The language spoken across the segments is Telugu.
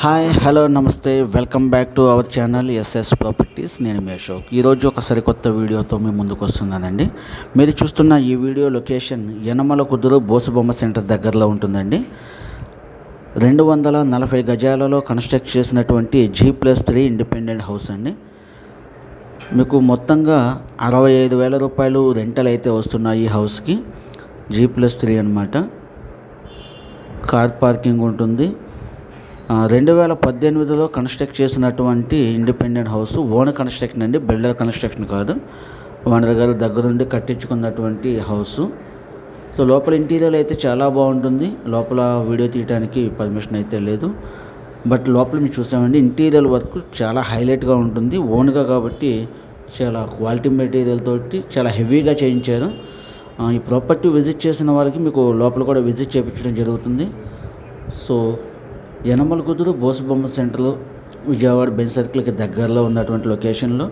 హాయ్ హలో నమస్తే welcome back to our channel SS properties. నేను మీ అశోక్. ఈరోజు ఒక సరికొత్త వీడియోతో మీ ముందుకు వస్తున్నానండి. మీరు చూస్తున్న ఈ వీడియో లొకేషన్ యనమల కుదురు బోసుబొమ్మ సెంటర్ దగ్గరలో ఉంటుందండి. 240 గజాలలో కన్స్ట్రక్ట్ చేసినటువంటి G+3 ఇండిపెండెంట్ హౌస్ అండి. మీకు మొత్తంగా 65,000 రూపాయలు రెంటల్ అయితే వస్తున్నాయి ఈ హౌస్కి. G+3 అనమాట. కార్ పార్కింగ్ ఉంటుంది. 2018లో కన్స్ట్రక్ట్ చేసినటువంటి ఇండిపెండెంట్ హౌస్. ఓన్ కన్స్ట్రక్షన్ అండి, బిల్డర్ కన్స్ట్రక్షన్ కాదు. ఓనర్ గారు దగ్గరుండి కట్టించుకున్నటువంటి హౌస్. సో లోపల ఇంటీరియర్ అయితే చాలా బాగుంటుంది. లోపల వీడియో తీయడానికి పర్మిషన్ అయితే లేదు, బట్ లోపల మీరు చూసామండి ఇంటీరియర్ వర్క్ చాలా హైలైట్గా ఉంటుంది. ఓన్గా కాబట్టి చాలా క్వాలిటీ మెటీరియల్ తోటి చాలా హెవీగా చేయించారు. ఈ ప్రాపర్టీ విజిట్ చేసిన వాళ్ళకి మీకు లోపల కూడా విజిట్ చేయించడం జరుగుతుంది. సో యనమల కుదురు బోసుబొమ్మ సెంటర్లో విజయవాడ బెంచ్ సర్కిల్కి దగ్గరలో ఉన్నటువంటి లొకేషన్లో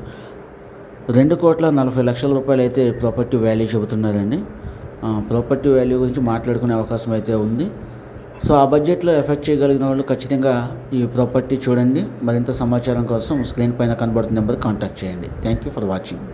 2,40,00,000 రూపాయలు అయితే ప్రాపర్టీ వాల్యూ చెబుతున్నారండి. ప్రాపర్టీ వాల్యూ గురించి మాట్లాడుకునే అవకాశం అయితే ఉంది. సో ఆ బడ్జెట్లో ఎఫెక్ట్ చేయగలిగిన వాళ్ళు ఖచ్చితంగా ఈ ప్రాపర్టీ చూడండి. మరింత సమాచారం కోసం స్క్రీన్ పైన కనబడుతున్న నెంబర్ కాంటాక్ట్ చేయండి. Thank you for watching.